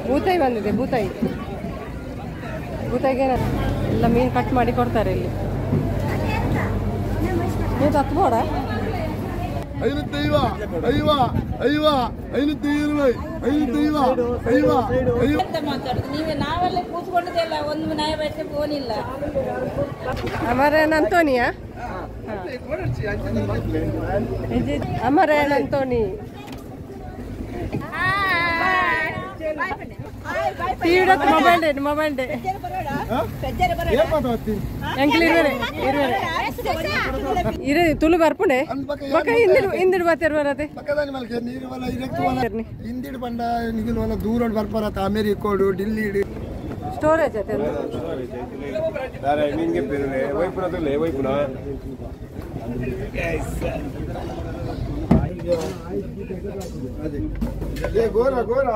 ಬೂತಾಯಿ ಬಂದಿದೆ, ಬೂತಾಯಿ. ಬೂತಾಯಿಗೆ ಎಲ್ಲ ಮೀನು ಕಟ್ ಮಾಡಿ ಕೊಡ್ತಾರೆ ಇಲ್ಲಿ. ನೀವು ಹತ್ಬೋಡ ನಾವೆಲ್ಲ ಕೂತ್ಕೊಂಡಿದ್ದೆಲ್ಲ ಒಂದು ನ್ಯಾಯ ಬಯಸೆ ಫೋನಿಲ್ಲ. ಅಮರೇನ್ ಅಂತೋನಿಯಾ? ಅಮರೇನ್ ಅಂತೋನಿ ಮೊಬೈಲ್ ತುಳು ಬರ್ಪುಣೆ ಹಿಂದಿಡ್ ಬಾತಿರ್ ಬರತ್ತೆ ಹಿಂದಿಡ್ ಬಂಡ ದೂರ ಬರ್ಬರತ್ತ ಅಮೆರಿಕೋಡು ಡಿಲ್ಲಿ ಸ್ಟೋರೇಜ್ ಐತೆ ಗೋರ ಗೋರ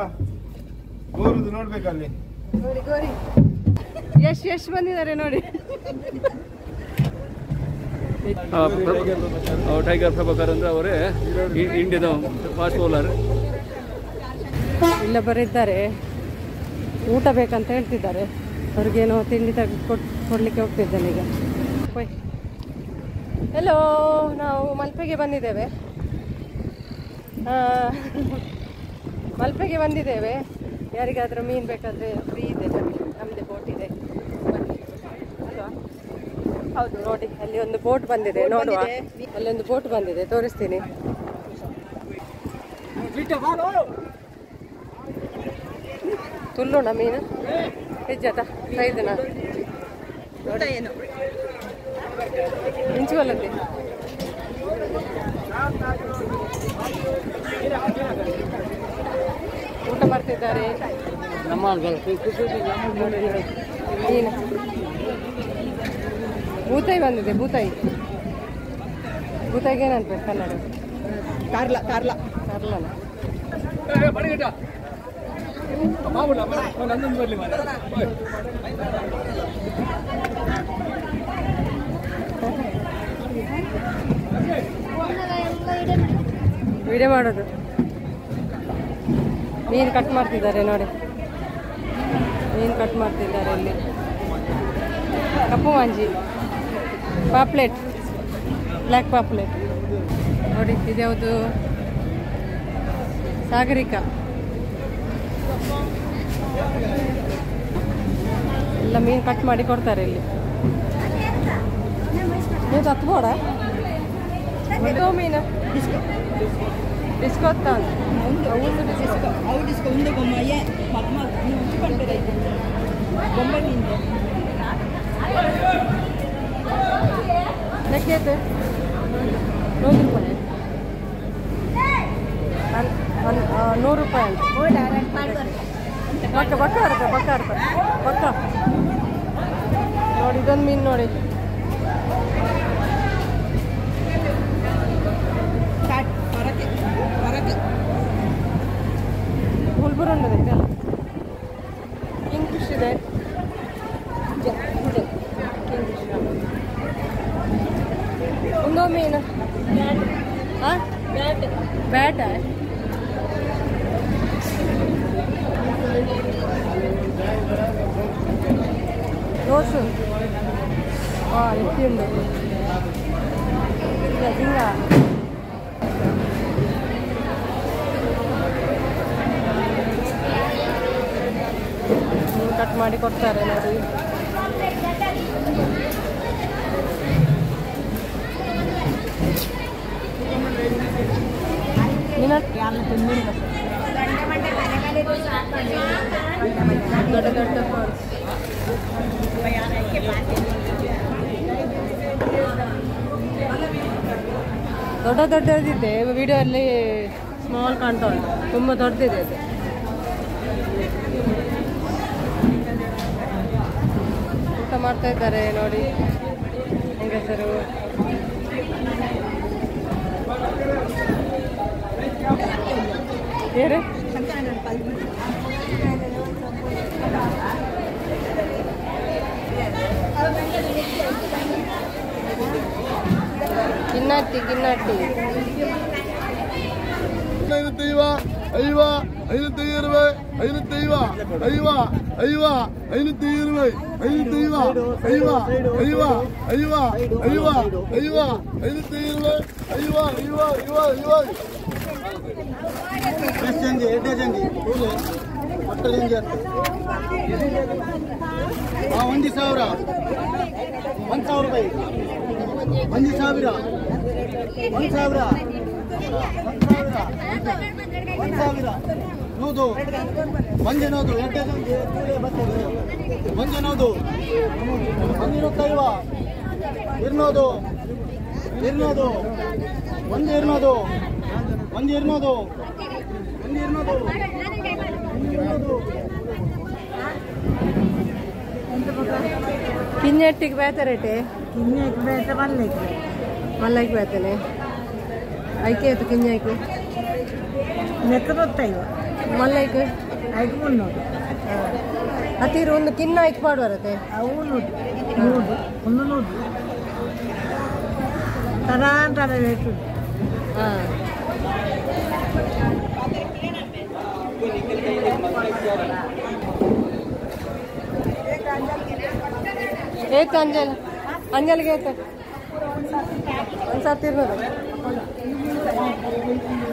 ಗೋರದು ನೋಡ್ಬೇಕಲ್ಲಿ ನೋಡಿ. ಗೋರಿ ಎಷ್ಟು ಬಂದಿದ್ದಾರೆ ನೋಡಿ. ಟೈಗರ್ ಪ್ರಭಾಕರ್ ಅಂದ್ರೆ ಅವರೇ ಇಂಡಿಯಾದ ಫಾಸ್ಟ್ ಬೌಲರ್. ಇಲ್ಲೊಬ್ಬರು ಇದ್ದಾರೆ, ಊಟ ಬೇಕಂತ ಹೇಳ್ತಿದ್ದಾರೆ. ಅವ್ರಿಗೇನೋ ತಿಂಡಿ ಕೊಡ್ಲಿಕ್ಕೆ ಹೋಗ್ತಿದ್ದಾನೆ ಈಗ. ಹೆಲೋ, ನಾವು ಮಲ್ಪೆಗೆ ಬಂದಿದ್ದೇವೆ. ಮಲ್ಪೆಗೆ ಬಂದಿದ್ದೇವೆ. ಯಾರಿಗಾದ್ರೂ ಮೀನು ಬೇಕಾದರೆ ಫ್ರೀ ಇದೆ, ಬನ್ನಿ, ನಮ್ಮದೇ ಬೋಟ್ ಇದೆ, ಬನ್ನಿ. ಹೌದು ನೋಡಿ, ಅಲ್ಲಿ ಒಂದು ಬೋಟ್ ಬಂದಿದೆ, ನೋಡುವ. ಅಲ್ಲೊಂದು ಬೋಟ್ ಬಂದಿದೆ, ತೋರಿಸ್ತೀನಿ. ತುಲ್ಲೋಣ ಮೀನು ಹೆಜ್ಜಾತ ಸೈದನ ಇಂಚುವಲ್ಲದೆ ಊಟ ಮಾಡ್ತಿದ್ದಾರೆ. ಮೀನು ಬೂತಾಯಿ ಬಂದಿದೆ, ಬೂತಾಯಿ. ಬೂತಾಯಿಗೆ ಏನಂತ ಕನ್ನಡ? ಕಾರ್ಲಾ. ಕಾರ್ಲನ ವಿಡಿಯೋ ಮಾಡೋದು. ಮೀನು ಕಟ್ ಮಾಡ್ತಿದ್ದಾರೆ ನೋಡಿ, ಮೀನು ಕಟ್ ಮಾಡ್ತಿದ್ದಾರೆ ಇಲ್ಲಿ. ಕಪ್ಪು ಮಾಂಜಿ, ಪಾಪ್ಲೆಟ್, ಬ್ಲ್ಯಾಕ್ ಪಾಪ್ಲೆಟ್ ನೋಡಿ. ಇದ್ಯಾವುದು? ಸಾಗರಿಕಾ. ಎಲ್ಲ ಮೀನು ಕಟ್ ಮಾಡಿ ಕೊಡ್ತಾರೆ ಇಲ್ಲಿ. ನೀವು ಹತ್ಬೋಡ ಮೀನು ಡಿಸ್ಕೋ ಲೆಕ್ಕೈತೆ 100 ರೂಪಾಯಿ. 100 ರೂಪಾಯಿ ಬಕ್ಕ ನೋಡಿ. ಇದೊಂದು ಮೀನು ನೋಡಿ, ಹುಲ್ಬುರುಂಡದ ಇದೆಲ್ಲ. ಕಿಂಗ್ ಫಿಶ್ ಇದೆ, ಕಿಂಗ್ ಫಿಶ್. ಒಂದು ಮೀನು ಬ್ಯಾಟ. ರೋಸು ಎತ್ತಿಂದು ಜಿಂಗ. ಕಟ್ ಮಾಡಿ ಕೊಡ್ತಾರೆ ನೋಡಿ. ದೊಡ್ಡ ದೊಡ್ಡ ಫಾಲ್ಸ್. ದೊಡ್ಡ ದೊಡ್ಡದಿದೆ, ವಿಡಿಯೋ ಅಲ್ಲಿ ಸ್ಮಾಲ್ ಕಾಣ್ತಾ ಉಂಟು, ತುಂಬ ದೊಡ್ಡದಿದೆ ಅದು. ಊಟ ಮಾಡ್ತಾ ಇದ್ದಾರೆ ನೋಡಿ ಹೆಂಗಸರು. ಬೇರೆ ಗಿನ್ನಾಟಿ. ಅಯ್ಯವ 520 ನೋದು ಮಂಜೆ ನೋದು ಮಂಜೆ ನೋದು ಮಂಜಿನೋದು ಇರ್ನೋದು ಇರ್ನೋದು ಒಂದು ಇರ್ನೋದು ಒಂದು ಇರ್ನೋದು ಒಂದು ಇರ್ನೋದು ಕಿಂಜೆಟ್ಟಿಗೆ ಬೇತಾರೇಟೆ ಕಿನ್ನಕ್ಕೆ ಬೇಟ ಮಲ್ಲಕ್ಕೆ ಮಲ್ಲೈಗೆ ಬೇತನೆ ಐಕೆ ಆಯ್ತು ಕಿಂಜಾಯ್ಕು ನೆಕ್ಕ ಗೊತ್ತಾಯ್ವ ಮಲ್ಲೈಕು ಐದು ಮುನ್ನೂರು ಹತ್ತಿರ ಒಂದು ಕಿನ್ನ ಐಕ್ ಪಾಡು ಬರುತ್ತೆ ಅವು ನೋಡಿ ನೋಡು ಒಂದು ನೋಡು ತರ ರೇಟು ಹಾಂ ಏತ್ ಅಂಜಲ್ ಅಂಜಲ್ಗೆ ಏತ ಒಂದು ಸರ್ತಿ ಇರ್ಬೋದು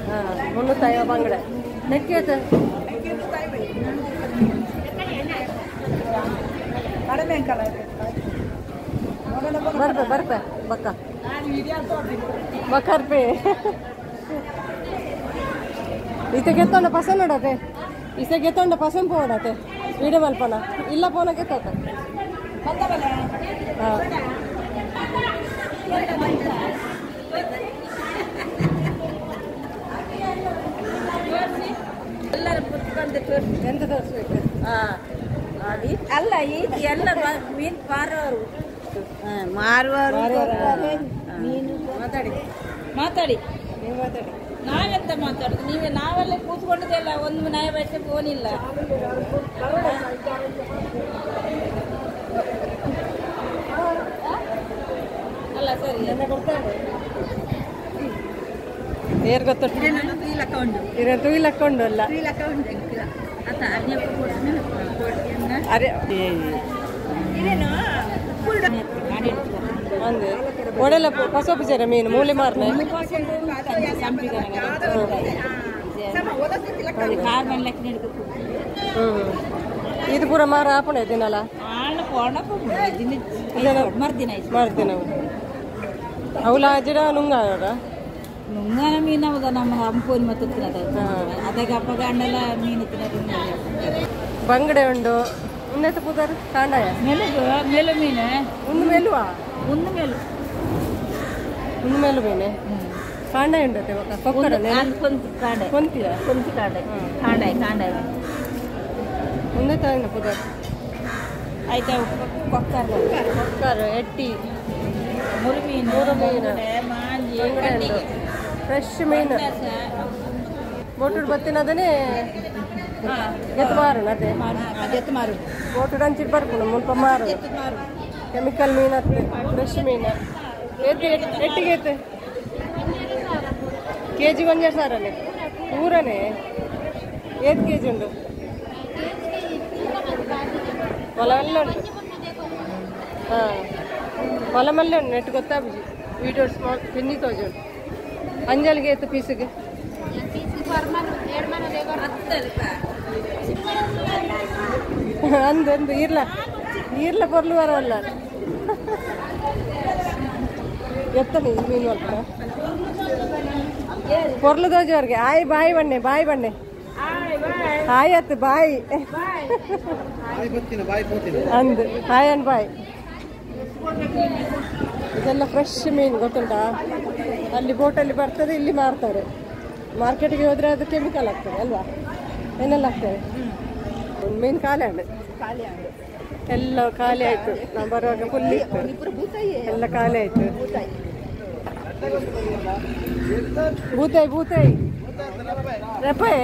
ಹಾಂ ಮುನ್ನೂತ್ತೈವ ಬಂಗಡೆ ನೆಟ್ಗೆ ಏತ ಬರ್ಪೆ ಬಕ್ಕ ಬಕ್ಕರ್ಪೆ ಈತ ಗೆತ್ತೊಂಡ ಪಸಂದ್ ನೋಡತ್ತೆ ಈಸ ಗೆತ್ತೊಂಡ ಪಸಂದ್ ಪೋಡತ್ತೆ ವೀಡಿಯೋ ಮಲ್ಪನ ಇಲ್ಲ ಪೋನ ಗೆತ್ತೋತ ಹಾಂ ಎಲ್ಲರ ಪುಸ್ತಕಂತ ತೋರಿಸಿ ಎಂತ ತೋರಿಸ್ಬೇಕು ಅಲ್ಲ ಈ ಎಲ್ಲ ಮೀನು ಮಾರುವವರು ಮೀನು ಮಾತಾಡಿ ಮಾತಾಡಿ ನೀವು ಮಾತಾಡಿ ನಾವೆಂತ ಮಾತಾಡುದು ನಾವೆಲ್ಲ ಕೂತ್ಕೊಂಡಿದ್ದೆಲ್ಲ ಒಂದು ನ್ಯಾಯ ಬಯಸೆ ಫೋನ್ ಇಲ್ಲ ಅಲ್ಲ ಸರಿ ಏರ್ ಗೊತ್ತು ಇರೋ ತೂಯಿಲ್ ಹಾಕೊಂಡು ಅಲ್ಲ ಅರೆ ಅಂದೆ ಒಡೆಲ್ಲ ಪಸೊಪ್ಪು ಸೇರ ಮೀನು ಮೂಲೆ ಮಾರ್ನೆ ಇದು ಪೂರ ಮಾರ ಆಪಣ ದಿನಲ್ಲ ಮರ್ದಿನ ಅವಳ ಜಿಡ ನುಂಗಾರ ನುಂಗನ ಮೀನು ಹೌದಾ ನಮ್ಮ ಹಂಪೋನಿ ಮತ್ತು ತಿನ್ನದ ಅದಕ್ಕೆ ಅಪ್ಪ ಗಂಡೆಲ್ಲ ಮೀನು ತಿನ್ನೋದು ಬಂಗಡೆ ಉಂಡು ಉನ್ನತ ಪೂದರ್ ಕಾಂಡಾಯ ಮೇಲು ಮೀನು ಒಂದು ಮೇಲುವಾ ಒಂದು ಮೇಲು ಒಂದು ಮೇಲು ಮೀನೆ ಕಾಂಡಾಯ ಉಂಡತೆ ಕೊಕ್ಕಡನೆ ಕೊಂತಿ ಕಾಡೆ ಕೊಂತಿಯ ಕೊಂತಿ ಕಾಡೆ ಕಾಂಡಾಯ ಕಾಂಡಾಯ ಒಂದೇ ತಾಯಿನ ಪೂದರ್ ಆಯ್ತಾ ಕೊಕ್ಕರ ಎಟ್ಟಿ ಮುರುಮೀನು ಮಾಂಜಿ ಉಂಡು ಫ್ರೆಶ್ ಮೀನು ಬೋಟುಡು ಬತ್ತಿನದನೇ ಎತ್ತು ಮಾರು ಅದೇ ಎತ್ತು ಮಾರು ಬೋಟುಡು ಹಂಚಿಟ್ಟು ಬರ್ಕೊಂಡು ಮುಲ್ಪ ಮಾರು ಕೆಮಿಕಲ್ ಮೀನು ಹತ್ತೆ ಫ್ರೆಶ್ ಮೀನು ಎತ್ತು ಎಟ್ಟಿಗೆ ಎತ್ತು ಕೆ ಜಿ 1 ಸಾರನೆ ಪೂರನೇ 8 kg ಉಂಟು ಹೊಲವಲ್ಲ ಉಂಟು ಹಾಂ ಹೊಲಮಲ್ಲೇ ಉಂಟು ನೆಟ್ಟು ಗೊತ್ತಾಗ್ಬಿಜಿ ವೀಡಿಯೋ ಸ್ಮಾಲ್ ತಿನ್ನಿ ತೋಜು ಅಂಜಲ್ಗೆ ಎತ್ತು ಪೀಸಿಗೆ ಅಂದು ಈರ್ಲ ಪೊರ್ಲು ಬರವಲ್ಲ ಎತ್ತನಿ ಮೀನು ಅಲ್ಪ ಪೊರ್ಲು ದೋಜವ್ರಿಗೆ ಬಾಯಿ ಬಣ್ಣೆ ಹಾಯ್ ಅತ್ತು ಬಾಯಿ ಅಂದು ಹಾಯ್ ಅನ್ ಬಾಯ್ ಇದೆಲ್ಲ ಫ್ರೆಶ್ ಮೀನು ಗೊತ್ತುಂಟಾ ಅಲ್ಲಿ ಬೋಟಲ್ಲಿ ಬರ್ತದೆ ಇಲ್ಲಿ ಮಾರ್ತಾರೆ ಮಾರ್ಕೆಟಿಗೆ ಹೋದರೆ ಅದು ಕೆಮಿಕಲ್ ಆಗ್ತದೆ ಅಲ್ವಾ ಏನೆಲ್ಲ ಆಗ್ತದೆ ಒಂದು ಮೀನು ಖಾಲಿ ಎಲ್ಲ ಖಾಲಿ ಆಯಿತು ನಾವು ಬರುವಾಗ ಫುಲ್ ಇತ್ತು ಎಲ್ಲ ಖಾಲಿ ಆಯಿತು ಬೂತಾಯಿ ರೆಪಾಯಿ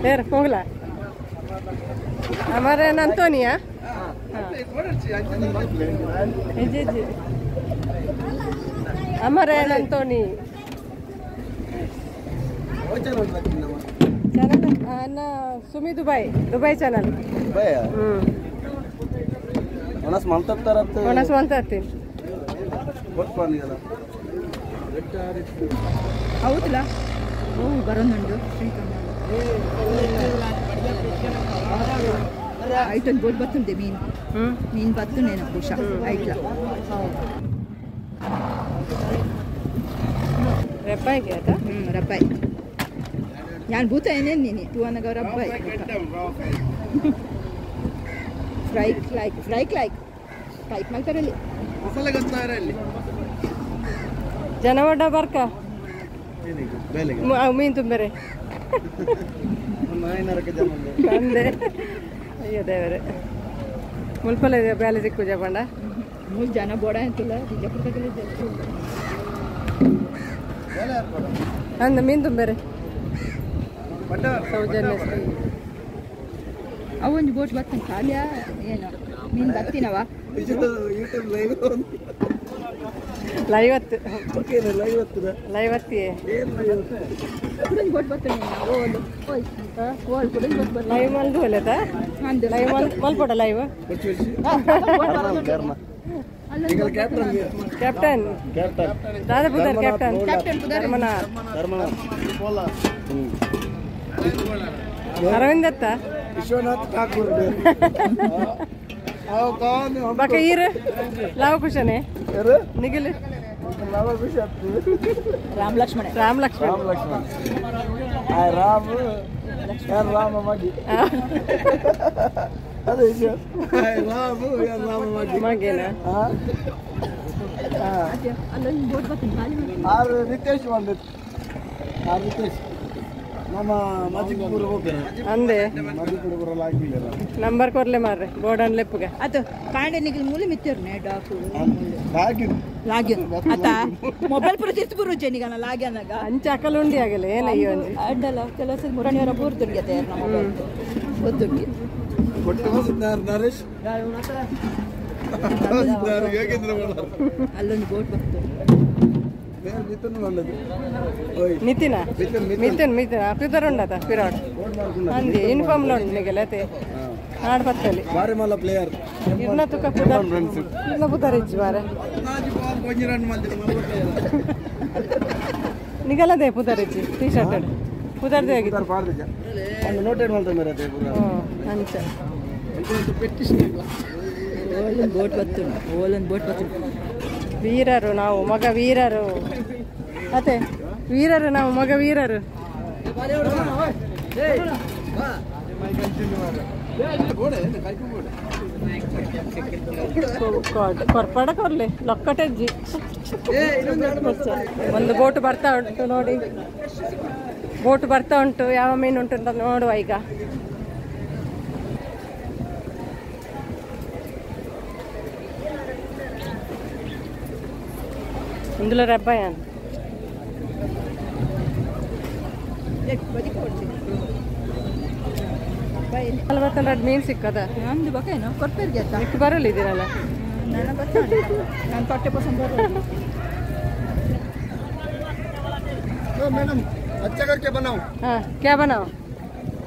ಬೇರೆ ಹೋಗ್ಲಾ हमारे अंतोनिया जी हमारे अंतोनी ಅನ್ನ ಸುಮಿ ದುಬೈ ಚಾನಲ್ ಒಣಸ್ ಮಲ್ತಾರತ್ತೆ ಒಣಸ್ ಮಲ್ತಾರ್ತಿ ಹೌದಲ್ಲ ಬರೋನುಂಡು ಐಟೊಂದು ಬೋಟ್ ಬರ್ತುಂಡೆ ಮೀನು ಬರ್ತುಂಡೇನ ಪುಷ ಐಟ್ಲ ರಬ್ಬಾಯಿಗೆ ಆಯ್ತಾ ರಬ್ಬಾಯಿ ನಾನು ಭೂತ ಏನೇನು ನೀನು ತೂ ಅನ್ನಗ ರಬ್ಬಾಯಿ ಫ್ರೈ ಟೈಪ್ ಮಾಡ್ತಾರಲ್ಲಿ ಜನ ಒಡ್ಡ ಬರ್ಕ ಮೀನು ತುಂಬರೆ ಅಂದೆ ಅಯ್ಯೋ ದೇವರೇ ಮುಲ್ಪಲ್ಲ ಬೇಲೆ ಸಿಕ್ಕು ಜಪಂಡ 3 ಜನ ಬೋಡ ಅಂತಿಲ್ಲ ಬಿಜಾಪುರದಲ್ಲಿ ಅಂದ ಮೀನು ತುಂಬರೆ ಸೌಜನ್ಯ ಅವೊಂದು ಬೋಟ್ ಬರ್ತಾನೆ ಖಾಲಿಯಾ ಏನು ಮೀನು ಬರ್ತೀನವ ಲೈವತ್ತು ಬೋಟ್ ಬರ್ತಾನೆ ಲೈವ್ ಮಲ್ದು ಅಲ್ಲದ ಲೈವ್ ಮಲ್ಪಡ ಲೈವ್ ಕ್ಯಾಪ್ಟನ್ ದಾದಾ ಪುದರ್ ಕ್ಯಾಪ್ಟನ್ ಅರವಿಂದ್ ದತ್ತ विश्वनाथ ठाकुर बाकी ईर लाव कुशने निगिल राम लक्ष्मण राम यार राम मगी अरे राम यार राम मगी मगेना ಅಲ್ಲೊಂದು ಬೋಟ್ ಬರ್ತೀನಿ ಖಾಲಿ ಆರ್ ರಿತೇಶ್ ಬಂದಿತ್ತು ಆರ್ ರಿತೇಶ್ ನಮ್ಮ ಮಜಿಪುರ ಹೋಗ್ತಾರೆ ಅಂದೆ ಮಜಿಪುರ ಬರಲ್ಲ ಆಗಿಲ್ಲ ನಂಬರ್ ಕೊರ್ಲೆ ಮಾರ್ರೆ ಗೋಡನ್ ಲೆಪ್ಪಗೆ ಅದು ಪಾಂಡೆ ನಿಗಲ್ ಮೂಲೆ ಮಿತ್ತಿರ್ನೆ ಡಾಕು ಲಾಗಿನ್ ಅತ ಮೊಬೈಲ್ ಪುರ ತಿತ್ತು ಬರು ಜನಿಗನ ಲಾಗ್ಯಾನಗ ಅಂಚ ಅಕಲುಂಡಿ ಆಗಲೆ ಏನಯ್ಯೋ ಅಂಜಿ ಅಡ್ಡಲ್ಲ ಕೆಲಸ ಮುರಣಿಯವರ ಬೂರ್ದುರ್ಗೆ ನಮ್ಮ ಮೊಬೈಲ್ ಗೊತ್ತುಂಡಿ ಕೊಟ್ಟು ನರೇಶ್ ಅಲ್ಲೊಂದು ಬೋಟ್ ಬರ್ತು ನಿತಿನ ಮಿಥುನ್ ಅಪಿದರ್ ಉಂಡತ ಪಿರಾಡ್ ಅಂದಿ ಯೂನಿಫಾರ್ಮ್ ನೋಡಿ ನಿಗಲತೆ ಆಡ್ ಬತ್ತಲಿ ಬಾರಿ ಮಲ್ಲ ಪ್ಲೇಯರ್ ಇರ್ನ ತುಕ ಇರ್ನ ಪುದರ್ ಇಜ್ಜಿ ಬಾರೆ ನಿಗಲದೆ ಪುದರ್ ಇಜ್ಜಿ ಟೀ ಶರ್ಟ್ ಪುದರ್ದೆ ಆಗಿತ್ತು ಒಂದು ನೋಟೆಡ್ ಮಾಡ್ತಾ ಮೇರೆ ಅಂಚ ಓಲೊಂದು ಬೋಟ್ ಬರ್ತು ವೀರರು ನಾವು ಮಗ ವೀರರು ಮತ್ತೆ ವೀರರು ನಾವು ಮಗ ವೀರರು ಕೊರ್ಪಡ ಕೊರ್ಲೆ ಲೊಕ್ಕಟಜ್ಜಿ ಒಂದು ಬೋಟ್ ಬರ್ತಾ ಉಂಟು ನೋಡಿ ಬೋಟ್ ಬರ್ತಾ ಉಂಟು ಯಾವ ಮೀನು ಉಂಟು ಅಂತ ನೋಡುವ ಈಗ ఇందులో రబ్బాయి అని 42 ಮೀನು ಸಿಕ್ಕದ ನಂದು ಬಕೇನು ಕೊಡ್ಪೇರ್ಗೆ ಆಯ್ತಾ ಇಟ್ಟು ಬರಲ್ಲ ಇದೀರಲ್ಲ ನನ್ನ ಗೊತ್ತಾಗ ನಾನು 40% ಬರೋದು मैडम अच्छा करके बनाओ हाँ क्या बनाओ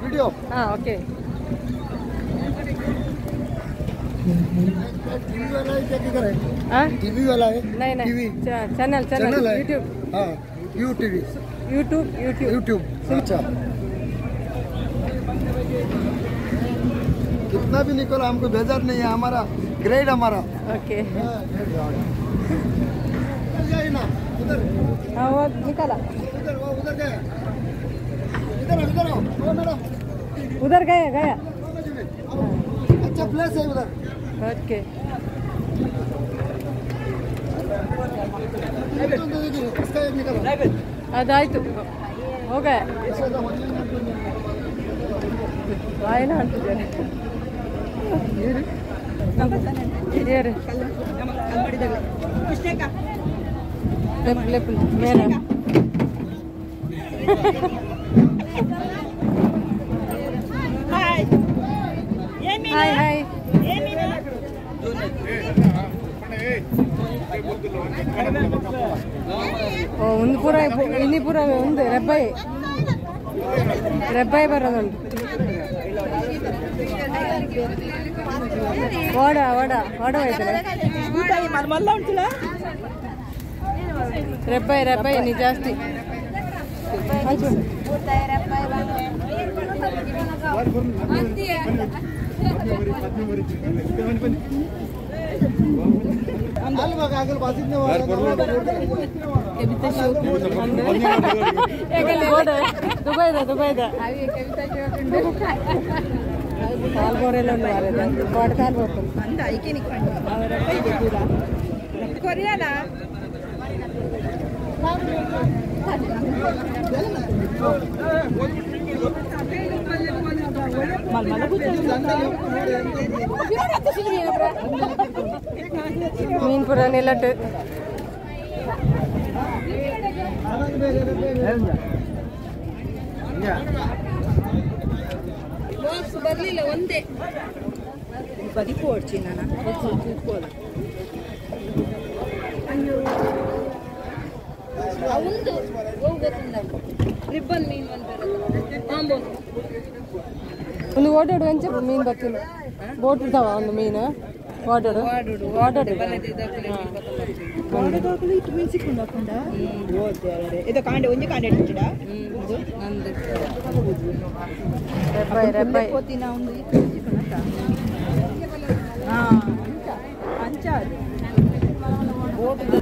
वीडियो हाँ ओके टीवी वाला है क्या किधर है हाँ टीवी वाला है नहीं चैनल है यूट्यूब हाँ यूट्यूब अच्छा कितना भी निकलो हमको बेजार नहीं है हमारा ग्रेड हमारा ओके ना उधर हाँ वो निकाला उधर गया इधर आओ मैडम उधर गया अच्छा प्लेस है उधर ओके इसका एक निकालो ಅದಾಯ್ತು ಹೋಗ ವಾಯನ ಅಂತಿದ್ದಾರೆ ಲೆಪ್ ಮೇಲೆ ಹಾಯ್ ಹಾಯ್ ಒಂದು ಪೂರ ಇನ್ನಿ ಪೂರ ಒಂದು ರಬ್ಬಾಯಿ ರೆಬ್ಬಾಯಿ ಬರೋದುಂಟು. ಓಡ ಓಡ ಓಡ ಹೋಯ್ತಾರೆ. ರೆಬ್ಬಾಯಿ ರೆಬ್ಬಾಯಿ ನೀ ಜಾಸ್ತಿ ದುಬೈದ ಕಾಲ್ಬೋರೆಲ್ಲ ಕಾಲ್ ಅಂತ ಐಕೆ ಕೊರಿಯಾನ ಮೀನ್ ಪುರ ನೆಲಟ್ಟು ಬರ್ಲಿಲ್ಲ ಒಂದೇ ಬದಿಕು ಓಡ್ಚಿ ನಾನು ಒಂದು ರಿಬ್ಬನ್ ಮೀನ್ ಒಂದು ಓಡಾಡು ಅಂಚೆ ಮೀನು ಬರ್ತೀನಿ ಬೋಟ್ ಇರ್ತಾವ ಒಂದು ಮೀನು ಓಡಾಡು ಓಡಾಡು ಇದು ಕಾಂಡೆ ಒಂಜಿ ಕಾಂಡೆ ಇಟ್ಟಿಡ ರೆಬ್ಬಾಯಿ ರೆಬ್ಬಾಯಿ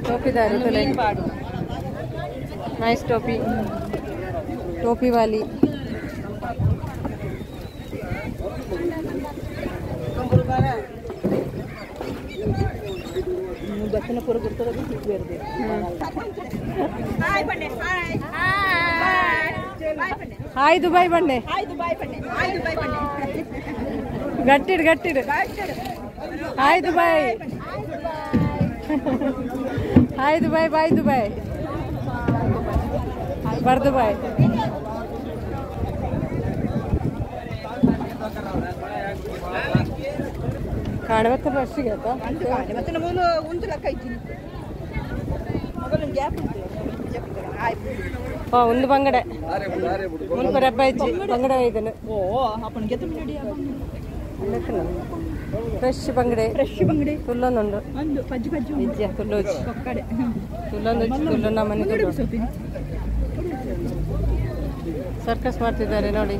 टोपीदार नाइस टोपी टोपी वाली बच्चन पूरा हाय दुबई बन्ने गट्टिड गट्टिड हाय दुबई हाय दुबई बाय दुबई बर दुबई ಕಾಣವತ್ತ ಫಸ್ಟಿಗೆ ಆಯ್ತಾ ಮತ್ತೆ ಮೊದಲು ಒಂದು ಲೆಕ್ಕ ಇದ್ದೀನಿ ಮೊದಲು ಗ್ಯಾಪ್ ಉಂಟು ಒಂದು ಬಂಗಡೆ ಮುಲ್ಪ ರೆಬ್ಬ ಇಜ್ಜಿ ಬಂಗಡೆ ಒಯ್ದನು ಓ ಅಪ್ಪನ ಗೆತ್ತ ಫ್ರೆಶ್ ಬಂಗಡೆ ತುಲ್ಲೊಂದುಂಡು ಇಜ್ಜ ತುಲ್ಲೋಜಿ ತುಲ್ಲೊಂದು ಮನೆ ಸರ್ಕಸ್ ಮಾಡ್ತಿದ್ದಾರೆ ನೋಡಿ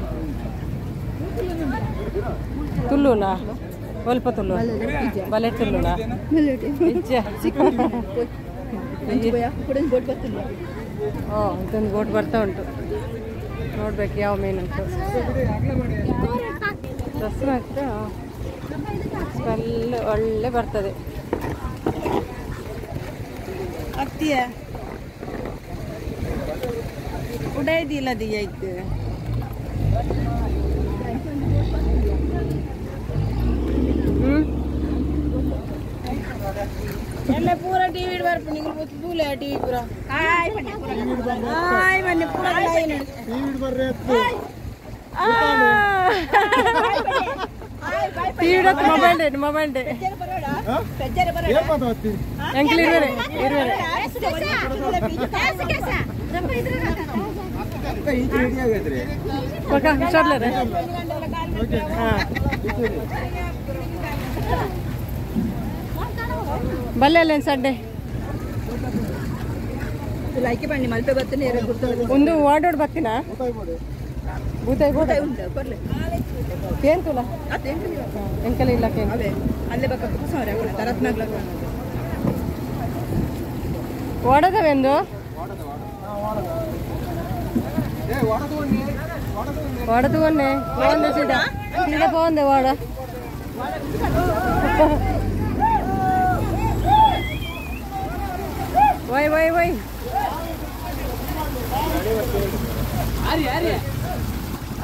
ತುಲ್ಲುನಾ ಸ್ವಲ್ಪ ತುಲ್ಲು ಬಲೆ ತುಲ್ಲುನಾ ಇಜ್ಜ ಓ ಇದೊಂದು ಬೋಟ್ ಬರ್ತಾ ಉಂಟು ನೋಡ್ಬೇಕು ಯಾವ ಮೀನು ಉಂಟು ದಸರಾ ಆಗ್ತಾ ಸ್ಮೆಲ್ ಒಳ್ಳೆ ಬರ್ತದೆ ಅತ್ತಿಯ ಉಡಾಯ್ದಿಲ್ಲ ದಿಯ ಇತ್ತು ಎಲ್ಲ ಪೂರ ಟಿವಿ ಬರ್ಪ ನಿಂಗೆ ಗೊತ್ತಿಲ್ಲ ಟಿವಿ ಪೂರ ಹಾಯ್ ಬನ್ನಿ ಪೂರ ಟಿವಿ ಮೊಬೈಲ್ ಎಂಕ್ಲಿ ಇರುವೆ ಬಲ್ಲೆ ಅಲ್ಲೇನು ಸಂಡೆ ಲೈಕೆ ಬನ್ನಿ ಮಲ್ಪೆ ಬರ್ತೀನಿ ಒಂದು ಓಡೋಡ್ ಬರ್ತೀನಾ ಬೂತಾಯಿ ಬೂತಾಯಿ ಉಂಟು ಬರ್ಲಿ ಕೇನ್ ತುಲ ಎಂಕಲ ಇಲ್ಲ ಕೇನ್ ಅಲ್ಲೇ ಬೇಕಾಗ್ತದೆ ಸಾವಿರ ತರತ್ನಾಗ್ಲ ಓಡದವೆಂದು ಓಡದು ಒನ್ನೆ పోంది సీదా సీదా పోంది ఓడ వై వై వై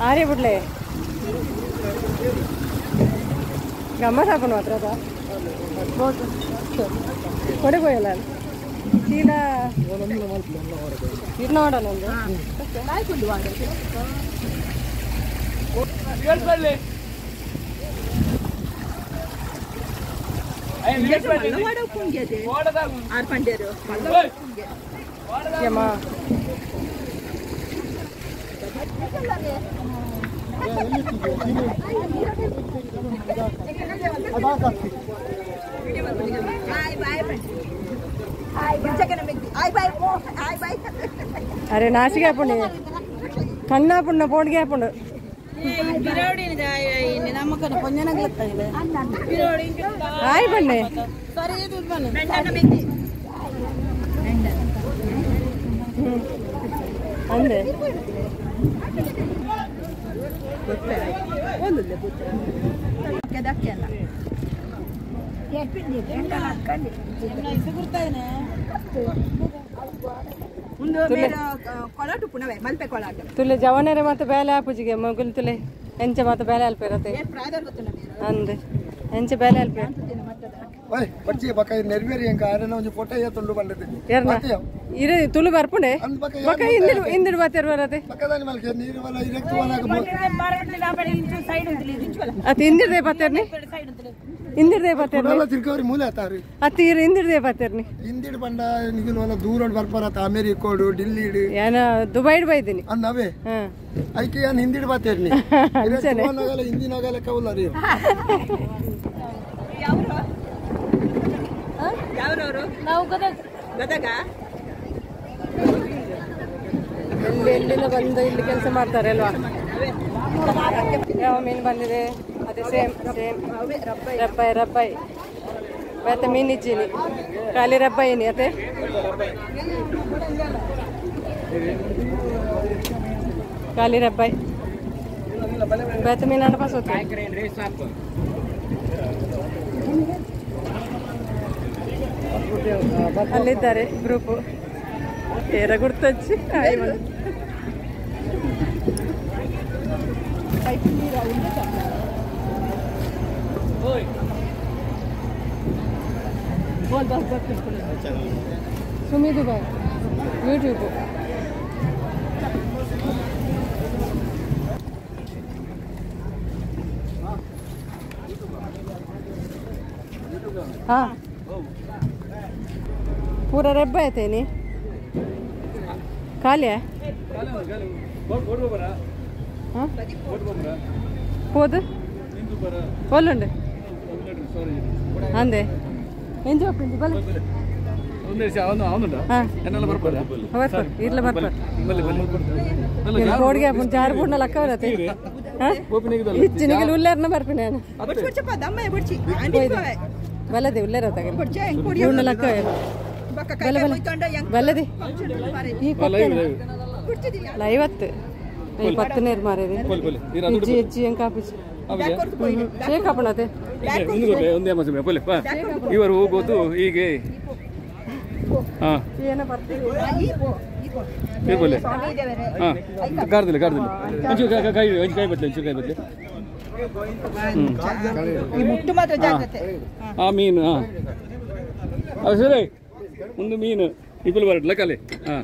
ಆರ್ಯ ಬಿಡ್ಲೆ ಗಮ್ಮತ್ ಹಾಕೊಂಡು ಮಾತ್ರ ಕೊಡಗೋಯಲ್ಲ ಸೀದಾ ಇದು ನೋಡೋಣ ಒಂದು अरे नाशिक पुण्य कन्ना पुण्य पोड़गे पुण्य हाय बन्ने अंदे तुले जवाने रे मत बेले आपुजिगे मगुल तुले ಎಂಚ ಮಾತ ಬೇಲೆ ಅಲ್ಪೇರತೆ ಅಂದೆ ಎಂಚ ಬೇಲೆ ಅಲ್ಪೇ ಓಯ್ ಬಚ್ಚಿ ಬಕ ನೆರ್ವೇರಿ ಎಂಕ ಆರನ ಒಂದು ಫೋಟೋ ಎತ್ತೊಂಡು ಬಂದದೆ ಯಾರನ ಇರೆ ತುಳು ಬರ್ಪುಂಡೆ ಬಕ ಇಂದಿಡು ಇಂದಿಡು ಬಾತೆರ್ ಬರತೆ ಬಕದಾನಿ ಮಲ್ಕೆ ನೀರು ವಲ ಇರೆಕ್ಟ್ ವನಾಗ ಅತಿ ಇಂದಿರ್ದೆ ಬಾತೆರ್ನಿ ಇಂದಿರ್ದೆ ಬಾತೆರ್ನಿ ಎಲ್ಲ ತಿರ್ಕವರಿ ಮೂಲೆ ಆತಾರಿ ಅತಿ ಇರೆ ಇಂದಿರ್ದೆ ಬಾತೆರ್ನಿ ಇಂದಿಡು ಬಂಡ ನಿಗಿನ ವಲ ದೂರೋಡ್ ಬರ್ಪರತ ಅಮೆರಿಕೋಡು ಡಿಲ್ಲಿಡು ಯಾನ ದುಬೈಡ್ ಬೈದಿನಿ ಅನ್ನವೇ ಐಕೆ ಯಾನ್ ಹಿಂದಿಡು ಬಾತೆರ್ನಿ ಅಂಚನೆ ವನಾಗಲ ಹಿಂದಿನಾಗಲ ಕೌಲರಿ ಯಾವ್ರವರು ನಾವು ಗದಗ ಎಲ್ಲಿಂದ ಬಂದು ಇಲ್ಲಿ ಕೆಲಸ ಮಾಡ್ತಾರೆ ಅಲ್ವಾ ಯಾವ ಮೀನು ಬಂದಿದೆ ಅದೇ ಸೇಮ್ ಸೇಮ್ ರಬ್ಬಾಯಿ ರಬ್ಬಾಯಿ ಮತ್ತೆ ಮೀನು ಇಜ್ಜಿನಿ ಖಾಲಿ ರಬ್ಬಾಯಿನಿ ಅದೇ ಖಾಲಿ ರಬ್ಬಾಯಿ ಬೇತ ಮೀನು ಅಣ್ಣ ಪಾಸ್ ಹೋಗ್ತಾರೆ ಅಲ್ಲಿದ್ದಾರೆ ಗ್ರೂಪು ಏರ ಗುರ್ತಚ್ಚಿ ಸುಮಿ ದುಬೈ ಯೂಟ್ಯೂಬ್ हाँ पूरा रब्बा है तेनी खाली है हाँ पोद बोलंडे अंदे ಎಂಜೋ ಪಿಂಡಿ ಬಲ ಒಂದೇ ಅವನು ಅವನುಂಡ ಎನ್ನಲ್ಲ ಬರ್ಪರ ಬರ್ಪರ ಇರ್ಲ ಬರ್ಪರ ಬಲ್ಲಿ ಕೋಡ್ಗೆ ಪುನ್ ಜಾರ್ ಪುಣ್ಣ ಲಕ್ಕ ಬರತೆ ಹ ಇಚ್ಚಿನಿಗೆ ಉಲ್ಲೇರ್ನ ಬರ್ಪೆ ನಾನು ಬಡ್ಚಪ್ಪ ದಮ್ಮ ಬಡ್ಚಿ ಆಂಡಿ ಬಲದೆ ಉಲ್ಲೇರ ತಗ ಪುಣ್ಣ ಲಕ್ಕ ಬಲ ಬಲ ಬಲದೆ ಈ ಕೊಟ್ಟೆ 50 10 ನೇರ್ ಮಾರೇದೆ ಇಜ್ಜಿ ಇಜ್ಜಿ ಎಂಕ ಕಾಪಿಸಿ ಶೇಕ್ ಹಾಪಣತೆ ಒಂದೇ ಮಸಮೆ ಪೊಲೆ ಇವರು ಹೋಗೋದು ಹೀಗೆ ಹಾಂ ಏನೋ ಬರ್ತೀವಿ ಬೋಲೆ ಹಾಂ ಕಾರ್ದಿಲ್ಲ ಕಾರ್ದಿಲ್ಲ ಒಂಚೂರು ಕೈ ಕೈ ಬತ್ತಲೆ ಒಂಚೂರು ಕೈ ಬತ್ತಲೆ ಆ ಮೀನು ಹಾಂ ಅದು ಸರಿ ಒಂದು ಮೀನು ಇಬ್ಬರು ಬರಟ್ಲ ಕಲೆ ಹಾಂ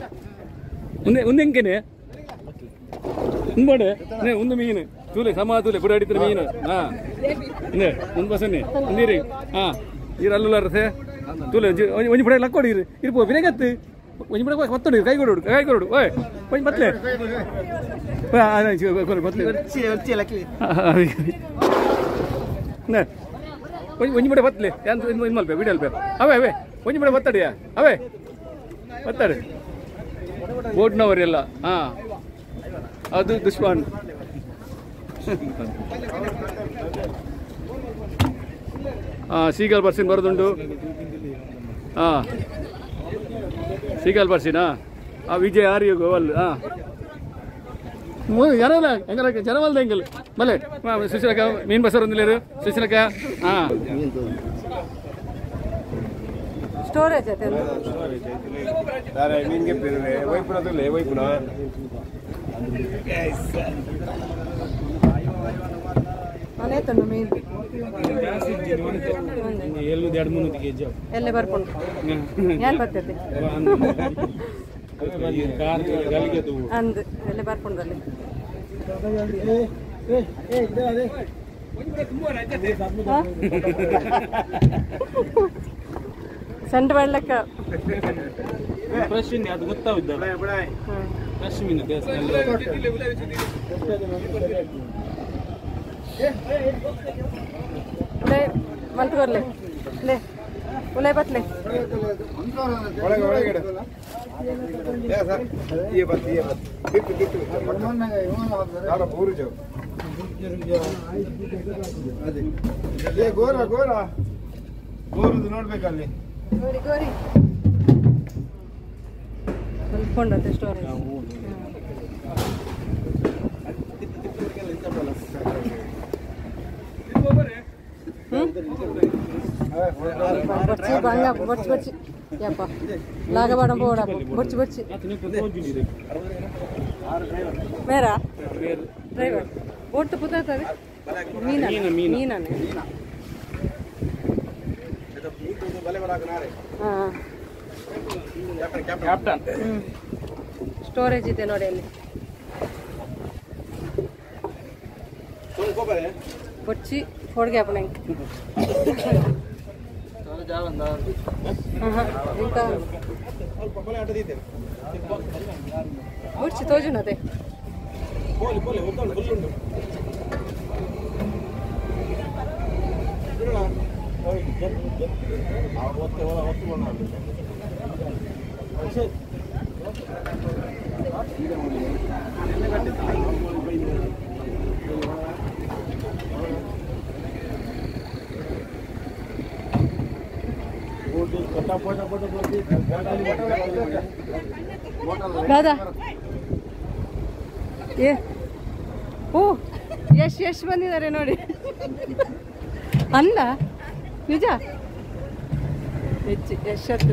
ಒಂದೇ ಒಂದು ಹೆಂಗೇನೆ ಉಂಬಡೆ ಒಂದು ಮೀನು ತೂಲೆ ಸಮ ತೂಲೆ ಬುಡ ಅಡಿತಾರೆ ಮೀನು ಹಾಂ ಇಂದೆ ಒಂದು ಬಸನ್ನೆ ಒಂದೀರಿ ಹಾಂ ಈರು ಅಲ್ಲುಲಾರಸೆ ತೂಲೆ ಒಂಜಿ ಬುಡ ಲಕ್ಕೋಡಿ ಇರ್ಪೋ ಬಿನೆಗತ್ತು ಒಂಜಿ ಬುಡ ಹೊತ್ತೋಡಿ ಕೈ ಕೊಡು ಓಯ್ ಒಂಜಿ ಬತ್ಲೆ ಒಂಜಿ ಬುಡ ಬತ್ಲೆ ಏನು ಮಲ್ಪೆ ಬಿಡಿ ಅಲ್ಪೆ ಅವೇ ಅವೇ ಒಂಜಿ ಬುಡ ಬತ್ತಡಿಯಾ ಅವೇ ಬತ್ತಾಡೆ ಬೋಟ್ನವರೆಲ್ಲ ಹಾಂ ಅದು ದುಷ್ಮಾನ್ ಸೀಗಲ್ ಬರ್ಸಿನ್ ಬರೋದುಂಟು ಹಾಂ ಸೀಗಲ್ ಬರ್ಸಿನಾ ಆ ವಿಜಯ್ ಆರ್ಯ ಗೋವಲ್ ಹಾಂ ಜನಲ್ಲ ಹೆಂಗಲ್ಲ ಜನವಲ್ದ ಹೆಂಗಲ್ ಬಲೆ ಸುಶೀಲಕ್ಕ ಮೀನು ಬಸರ್ ಒಂದಿಲ್ಲೇರು ಸುಶೀಲಕ್ಕ ಹಾಂ ಸ್ಟೋರೇಜ್ ಐತೆ ಮೀನಿಗೆ ವೈಪುಣದಲ್ಲೇ ವೈಪುಣ ಮನೆ ತಂದು ಮೀನು ಎಲ್ಲೇ ಬರ್ಕೊಂಡು ಏನು ಬರ್ತೈತಿ ಅಂದು ಎಲ್ಲೇ ಬರ್ಕೊಂಡಲ್ಲಿ ಸಂಡ ಬೆಳ್ಳಕ್ಕ ಅದು ಗೊತ್ತಾವಿದ್ದ ಫ್ರೆಶ್ ಮೀನು ಮಲ್ತ್ಕೊರ್ಲೆ ಲೇ ಉಲೈ ಬತ್ಲೆ ಒಳಗೆ ಒಳಗಡೆ ಸರ್ ಈ ಬತ್ತು ಬಿಟ್ಟು ಬಿಟ್ಟು ಯಾರ ಪೂರು ಜಾವ್ ಅದೇ ಏ ಗೋರ ಗೋರುದು ನೋಡ್ಬೇಕಲ್ಲಿ ಗೋರಿ ಗೋರಿ ಮಲ್ಕೊಂಡತ್ತೆ ಸ್ಟೋರೇಜ್ బొచ్చి బంగా బొచ్చి యప్ప లాగబడం పోడా బొచ్చి మేరా డ్రైవర్ బోట్ పుతాతది మీనానే ಕ್ಯಾಪ್ಟನ್ ಸ್ಟೋರೇಜ್ ಇದೆ ನೋಡಿ ಅಲ್ಲಿ ಬೊಚ್ಚಿ ಹೋಡ್ಗೆ ಅಪ್ಪಣ ఇంకా బొచ్చి తోజునదే दादा ಏ ಓ ಎಷ್ಟು ಬಂದಿದ್ದಾರೆ ನೋಡಿ ಅಲ್ಲ ನಿಜ ಎಷ್ಟು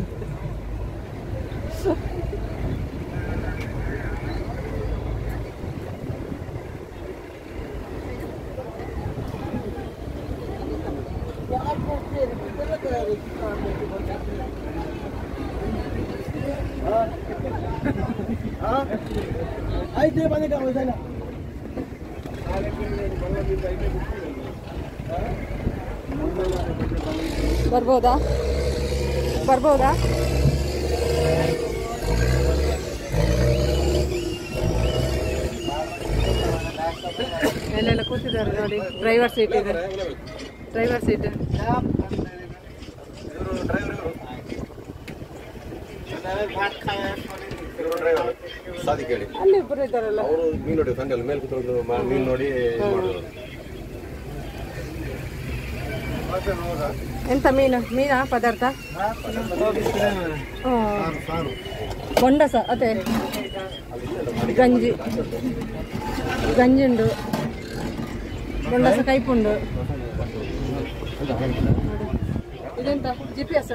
ಬರ್ಬೋದಾ ಎಲ್ಲೆಲ್ಲ ಕೂತಿದ್ದಾರೆ ನೋಡಿ ಡ್ರೈವರ್ ಸೀಟ್ ಇದೆ ಅಲ್ಲಿ ಇಬ್ಬರು ಇದ್ದಾರಲ್ಲ ಅವರು ಮೀನು ನೋಡಿ ಸಂಜೆ ಮೇಲೆ ಕೂತ್ಕೊಂಡು ಮೀನು ನೋಡಿ ಎಂತ ಮೀನಾ ಪದಾರ್ಥ ಬೊಂಡಸ ಅದೇ ಗಂಜುಂಡು ಬೊಂಡಸ ಕೈಪುಂಡು ಇದೆಂತ GPS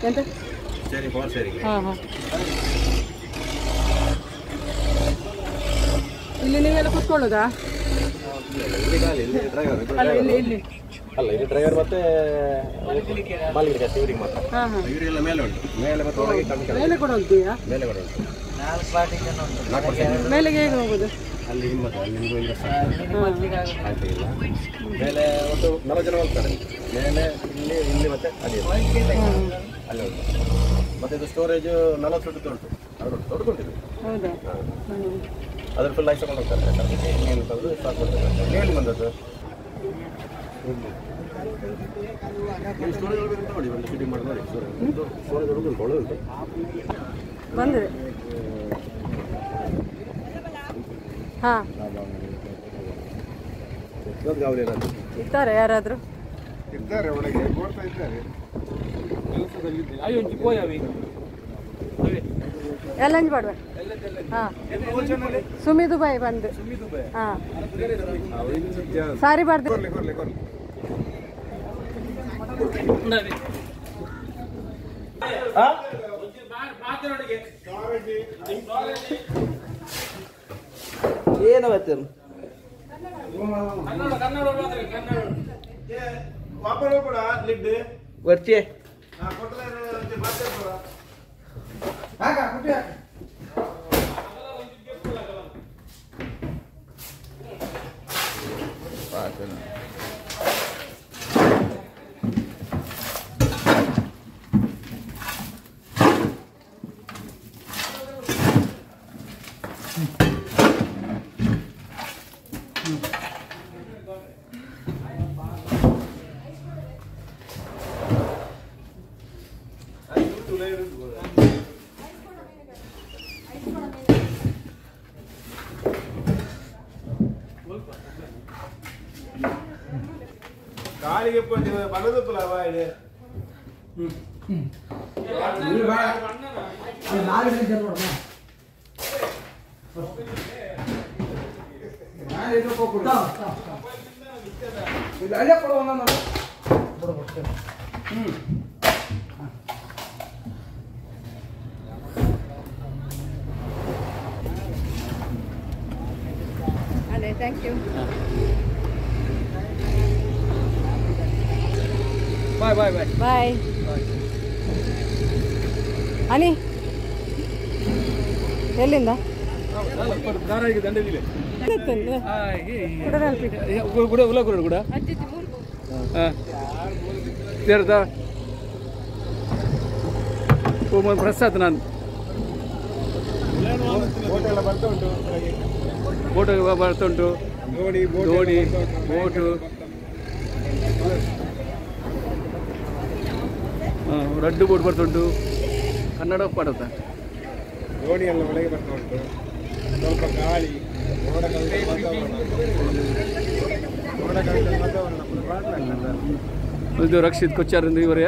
ಎಂತ ಇಲ್ಲಿ ನೀವೆಲ್ಲ ಕುತ್ಕೊಳ್ಳೋದಾ ಇಲ್ಲಿ ಅಲ್ಲ ಇದು ಡ್ರೈವರ್ ಮತ್ತೆ ಮಾಲೀಕರಿಗೆ ಅಷ್ಟೇ ಇವರಿಗೆ ಮಾತ್ರ ಇವರಿಗೆಲ್ಲ ಮೇಲೆ ಉಂಟು ಮೇಲೆ ಮತ್ತೆ ಒಳಗೆ ಮೇಲೆ ಕೂಡ ಹೋಗ್ತೀಯಾ ಮೇಲೆ ಕೂಡ ಉಂಟು ಮೇಲೆಗೆ ಹೇಗೆ ಹೋಗೋದು ಅಲ್ಲಿ ಹಿಮ್ಮತ್ತು ಅಲ್ಲಿ ನಿಮಗೂ ಆಯ್ತಿಲ್ಲ ಮೇಲೆ ಒಂದು 4 ಜನ ಹೋಗ್ತಾರೆ ಮೇಲೆ ಇಲ್ಲಿ ಮತ್ತೆ ಅಲ್ಲಿ ಅಲ್ಲಿ ಉಂಟು ಮತ್ತೆ ಇದು ಸ್ಟೋರೇಜ್ 40 ಫೀಟ್ ಉಂಟು ಅದು ದೊಡ್ಡದುಂಟಿದೆ ಹೌದಾ ಅದ್ರ ಫುಲ್ ಲೈಸ್ ತಗೊಂಡು ಹೋಗ್ತಾರೆ ನೀನು ತಂದು ಸ್ಟಾಕ್ ಮಾಡ್ತಾರೆ ಹೇಳಿ ಬಂದದ್ದು ನೋಡಿ ಒಂದು ಶೂಟಿಂಗ್ ಮಾಡಿ ನೋಡಿ ಸ್ಟೋರೇಜ್ ಒಳ್ಳೆ ಉಂಟು ಬಂದರೆ ಹಾಂ ಇರ್ತಾರೆ ಯಾರಾದರೂ ಇದ್ದಾರೆ ಒಳಗೆ ಓಡ್ತಾ ಇದ್ದಾರೆ ಎಲ್ಲ ಹಂಚ್ ಮಾಡುವ ಹಾಂ ಸುಮಿ ದುಬೈ ಬಂದು ಹಾಂ ಸಾರಿ ಬಾರ್ದು ಏನವತ್ತು ಬರ್ಚೆ ಕಾಲಿಗೆ ಬಲದ ಪುಲಾವ ಇದೆ ಅದೇ ಥ್ಯಾಂಕ್ ಯು. ಬಾಯ್ ಬಾಯ್ ಬಾಯ್ ಬಾಯ್ ಅನಿ ಎಲ್ಲಿಂದ ಕೂಡ ಸೇರ್ತಾ ಪ್ರಸಾದ್ ನಾನು ಬೋಟ್ ಬರ್ತಾ ಉಂಟು ದೋಣಿ ಬೋಟು ರೆಡ್ ಬೋಟ್ ಬರ್ತಾ ಉಂಟು ಕನ್ನಡ ಪಾಡುತ್ತಾ ದೋಣಿ ಎಲ್ಲ ಒಳಗೆ ಬರ್ತಾ ಉಂಟು ಸ್ವಲ್ಪ ಗಾಳಿ ಇದು ರಕ್ಷಿತ್ ಕೊಚ್ಚಾರಿಂದ ಇವರೇ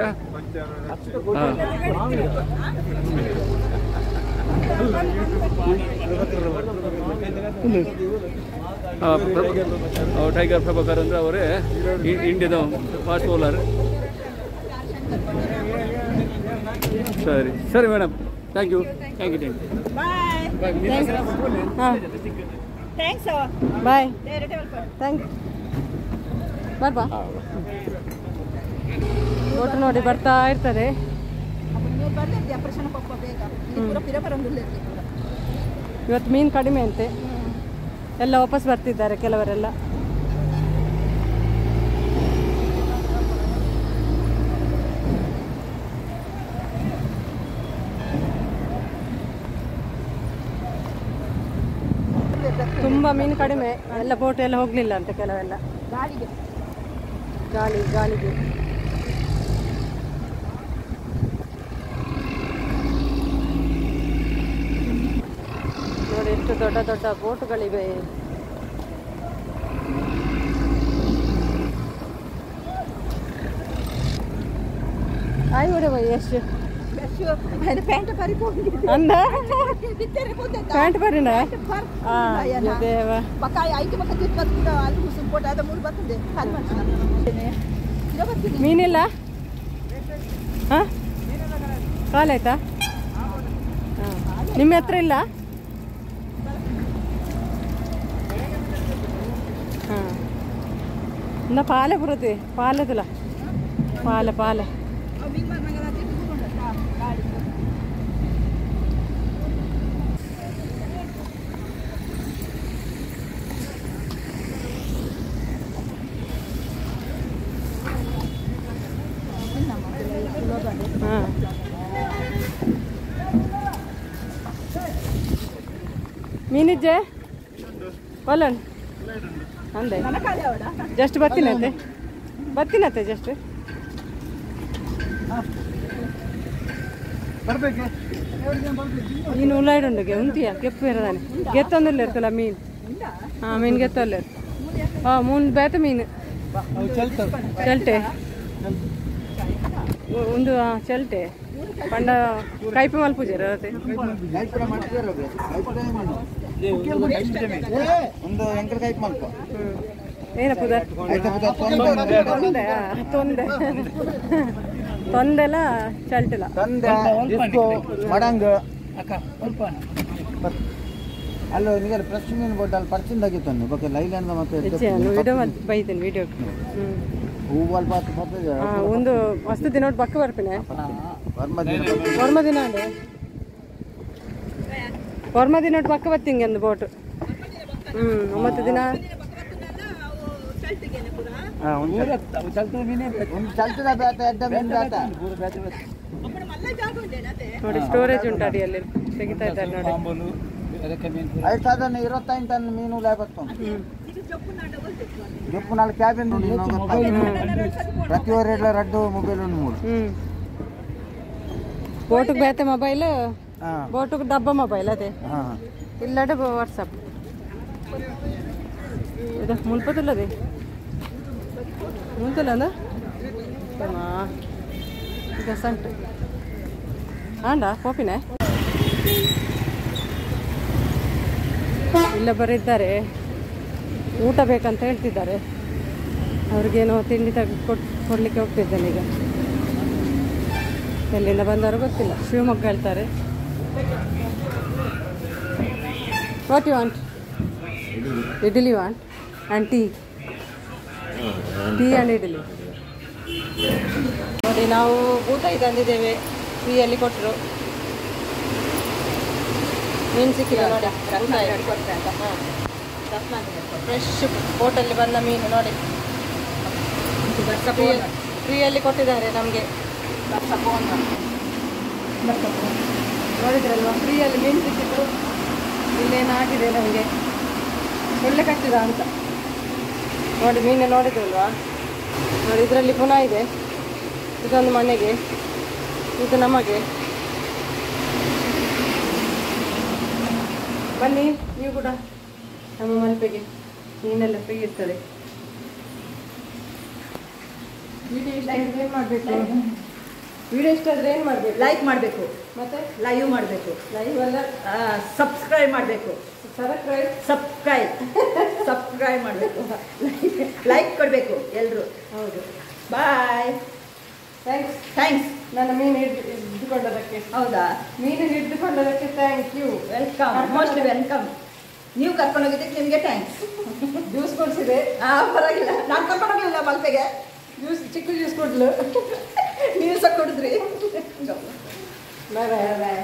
ಟೈಗರ್ ಪ್ರಭಾಕರ್ ಅಂದ್ರೆ ಅವರೇ ಇಂಡಿಯಾದ ಫಾಸ್ಟ್ ಬೌಲರ್. ಸರಿ ಸರಿ madam thank you thank you thank you bye thank you ಬರ್ಬಾ ಬೋಟ್ ನೋಡಿ ಬರ್ತಾ ಇರ್ತದೆ. ಇವತ್ತು ಮೀನು ಕಡಿಮೆ ಅಂತೆ, ಎಲ್ಲ ವಾಪಸ್ ಬರ್ತಿದ್ದಾರೆ ಕೆಲವರೆಲ್ಲ. ತುಂಬ ಮೀನು ಕಡಿಮೆ, ಎಲ್ಲ ಬೋಟ್ ಎಲ್ಲ ಹೋಗಲಿಲ್ಲ ಅಂತ ಕೆಲವೆಲ್ಲ ಗಾಳಿಗೆ. ನೋಡಿ ಎಷ್ಟು ದೊಡ್ಡ ದೊಡ್ಡ ಬೋಟುಗಳಿವೆ. ಆಯ್ ಹೊಡೆ ಬೈ ಎಷ್ಟು ಅಂದ ಪ್ಯಾಂಟ್ ಬರಿನ ದೇವ ಮೀನಿಲ್ಲ ಹಾಂ ಕಾಲಾಯ್ತಾ ನಿಮ್ಮ ಹತ್ರ ಇಲ್ಲ ಹಾಂ ಇನ್ನ ಪಾಲೆ ಬರುತ್ತೆ ಪಾಲದಲ್ಲ ಪಾಲ ಮೀನಿಜ್ಜೆ ಒಲ್ಲನ್ ಅಂದೆ ಜಸ್ಟ್ ಬರ್ತೀನತ್ತೆ ಜಸ್ಟ್ ಮೀನು ಉಳ್ಳಾಡುಂಡಿಗೆ ಉಂಟಿಯ ಕೆಪ್ಪು ಇರೋದಾನೆ ಗೆತ್ತೊಂದಿಲ್ಲ ಇರ್ತಲ್ಲ ಮೀನು ಹಾಂ ಮೀನು ಗೆತ್ತಲ್ಲ ಹಾಂ ಮೂನ್ ಬೇತ ಮೀನು ಚಲ್ಟೆ ಒಂದು ಚಲ್ಟೆ ಪಂಡ ಕೈಪೆ ಮಲ್ಪೂಜೆ ಇರತ್ತೆ ಒಂದು ಎಂಕರ ಕೈಪ್ ಮಲ್ಪ ಏನಪ್ಪದ ತೊಂದೆಲ್ಲ ಚಲ್ಟಿಲ್ಲ ಮಡಂಗ್ ಅಲ್ಲ ನಿಮಗೆ ಫ್ರೆಶ್ ಮೀನು ಬೋಟ್ ಅಲ್ಲಿ ಪರ್ಚಿಂದಾಗಿತ್ತು ಬಗ್ಗೆ ಲೈಲ್ಯಾಂಡ್ ಮತ್ತೆ ವಿಡಿಯೋ ಬೈತೇನೆ ವಿಡಿಯೋ ಹೂವಲ್ಲಿ ಬರ್ತದೆ ಒಂದು ಮಸ್ತ್ ದಿನ ಪಕ್ಕ ಬರ್ಪೇನೆ ವರ್ಮ ದಿನ ಅಂದ್ರೆ ವರ್ಮ ದಿನ ಪಕ್ಕ ಬರ್ತಿಂಗೆ ಒಂದು ಬೋಟ್ 9 ದಿನ ನೋಡಿ ಸ್ಟೋರೇಜ್ ಉಂಟು ಅಡಿಯಲ್ಲಿ ತೆಗಿತಾ ಇದ್ದಾರೆ ನೋಡಿ. 5,025 ಟನ್ ಮೀನು ಲೇಬತ್ತು ಜಪ್ಪು ನಾಳೆ ಕ್ಯಾಬಿನ್ ಪ್ರತಿ ಒರೆಡ್ಲ 2 ಮೊಬೈಲ್ 3 ಬೋಟುಗೆ ಬೇತೆ ಮೊಬೈಲ್ ಬೋಟುಗೆ ಡಬ್ಬ ಮೊಬೈಲ್ ಅದೇ ಇಲ್ಲಡೆ ವಾಟ್ಸಪ್ ಇದು ಮುಲ್ಪದಲ್ಲದೆ ಮುಲ್ತಲ್ಲ ಈಗ ಸಂಟ ಆಂಡ ಕೋಪಿನೇ ಇಲ್ಲೊಬ್ಬರು ಇದ್ದಾರೆ, ಊಟ ಬೇಕಂತ ಹೇಳ್ತಿದ್ದಾರೆ. ಅವ್ರಿಗೇನೋ ತಿಂಡಿ ಕೊಡ್ಲಿಕ್ಕೆ ಹೋಗ್ತಿದ್ದೇನೆ ಈಗ. ಎಲ್ಲಿಂದ ಬಂದವರು ಗೊತ್ತಿಲ್ಲ, ಶಿವಮೊಗ್ಗ ಹೇಳ್ತಾರೆ. What you want? Idli want and tea and idli. ನೋಡಿ ನಾವು ಊಟ ತಂದಿದ್ದೇವೆ, ಫ್ರೀಯಲ್ಲಿ ಕೊಟ್ಟರು. ಮೀನು ಸಿಕ್ಕಿಲ್ಲ ನೋಡಿ, ಫ್ರೆಶ್ ಬೋಟಲ್ಲಿ ಬಂದ ಮೀನು ನೋಡಿ, ಫ್ರೀಯಲ್ಲಿ ಕೊಟ್ಟಿದ್ದಾರೆ ನಮಗೆ. ನೋಡಿದ್ರಲ್ವ, ಫ್ರೀಯಲ್ಲಿ ಮೀನು ಸಿಕ್ಕಿದ್ರು. ಇಲ್ಲೇನು ಆಗಿದೆ ನಮಗೆ, ಒಳ್ಳೆ ಕಟ್ಟಿದ ಅಂತ ನೋಡಿ. ಮೀನು ನೋಡಿದ್ರಲ್ವಾ, ನೋಡಿ ಇದರಲ್ಲಿ ಪುನಃ ಇದೆ. ಇದೊಂದು ಮನೆಗೆ, ಇದು ನಮಗೆ. ಬನ್ನಿ ನೀವು ಕೂಡ ನಮ್ಮ ಮಲ್ಪೆಗೆ, ಮೀನೆಲ್ಲ ಫ್ರೀ ಇರ್ತದೆ. ವಿಡಿಯೋ ಇಷ್ಟ ಆದರೆ ಏನು ಮಾಡಬೇಕು? ವಿಡಿಯೋ ಇಷ್ಟ ಆದರೆ ಏನು ಮಾಡಬೇಕು? ಲೈಕ್ ಮಾಡಬೇಕು, ಮತ್ತೆ ಲೈವ್ ಮಾಡಬೇಕು, ಲೈವ್ ಅಲ್ಲ ಸಬ್ಸ್ಕ್ರೈಬ್ ಮಾಡಬೇಕು, ಸಬ್ಸ್ಕ್ರೈಬ್ ಮಾಡಬೇಕು, ಲೈಕ್ ಕೊಡಬೇಕು ಎಲ್ಲರೂ. ಹೌದು, ಬಾಯ್. ಥ್ಯಾಂಕ್ಸ್ ನನ್ನ ಮೀನು ಹಿಡಿದುಕೊಂಡದಕ್ಕೆ. ಹೌದಾ, ಮೀನು ಹಿಡಿದುಕೊಂಡದಕ್ಕೆ thank you. Welcome, mostly welcome. ನೀವು ಕರ್ಕೊಂಡು ಹೋಗಿದ್ದಕ್ಕೆ ನಿಮಗೆ ಥ್ಯಾಂಕ್ಸ್. ಜ್ಯೂಸ್ ಕೊಡಿಸಿದೆ. ಪರವಾಗಿಲ್ಲ, ನಾನು ಕರ್ಕೊಂಡು ಹೋಗಿಲ್ಲ ಮಲ್ಪೆಗೆ. ಚಿಕ್ಕ ಜ್ಯೂಸ್ ಕೊಡ್ಲು, ನೀವು ಸಹ ಕೊಡಿದ್ರಿ. ಬಾಯ್ ಬಾಯ್ ಬಾಯ್.